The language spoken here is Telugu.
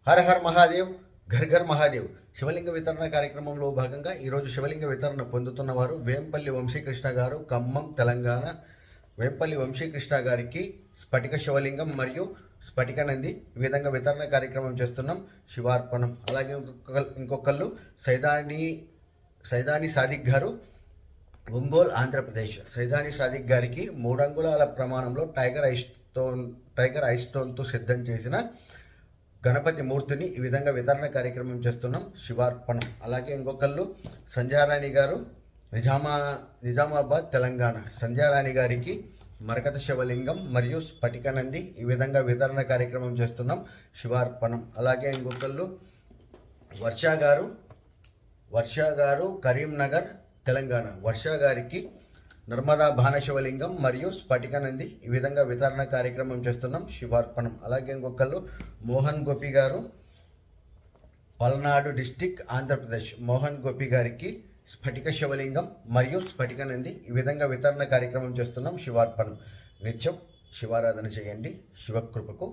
హర హర్ మహాదేవ్, ఘర్ ఘర్ మహాదేవ్. శివలింగ వితరణ కార్యక్రమంలో భాగంగా ఈరోజు శివలింగ వితరణ పొందుతున్న వారు వేంపల్లి వంశీకృష్ణ గారు, ఖమ్మం, తెలంగాణ. వేంపల్లి వంశీకృష్ణ గారికి స్ఫటిక శివలింగం మరియు స్ఫటిక నంది ఈ విధంగా వితరణ కార్యక్రమం చేస్తున్నాం. శివార్పణం. అలాగే ఇంకొకళ్ళు సైదాని సాదిక్ గారు, ఒంగోలు, ఆంధ్రప్రదేశ్. సైదాని సాదిక్ గారికి 3 అంగుళాల ప్రమాణంలో టైగర్ ఐ స్టోన్తో సిద్ధం చేసిన గణపతి మూర్తిని ఈ విధంగా వితరణ కార్యక్రమం చేస్తున్నాం. శివార్పణం. అలాగే ఇంకొకళ్ళు సంధ్యారాణి గారు, నిజామాబాద్, తెలంగాణ. సంధ్యారాణి గారికి మరకత శివలింగం మరియు స్ఫటిక నంది ఈ విధంగా వితరణ కార్యక్రమం చేస్తున్నాం. శివార్పణం. అలాగే ఇంకొకళ్ళు వర్ష గారు, కరీంనగర్, తెలంగాణ. వర్ష గారికి నర్మదా బాణశివలింగం మరియు స్ఫటిక నంది ఈ విధంగా వితరణ కార్యక్రమం చేస్తున్నాం. శివార్పణం. అలాగే ఇంకొకళ్ళు మోహన్ గోపి గారు, పల్నాడు డిస్టిక్, ఆంధ్రప్రదేశ్. మోహన్ గోపి గారికి స్ఫటిక శివలింగం మరియు స్ఫటిక నంది ఈ విధంగా వితరణ కార్యక్రమం చేస్తున్నాం. శివార్పణం. నిత్యం శివారాధన చేయండి. శివకృపకు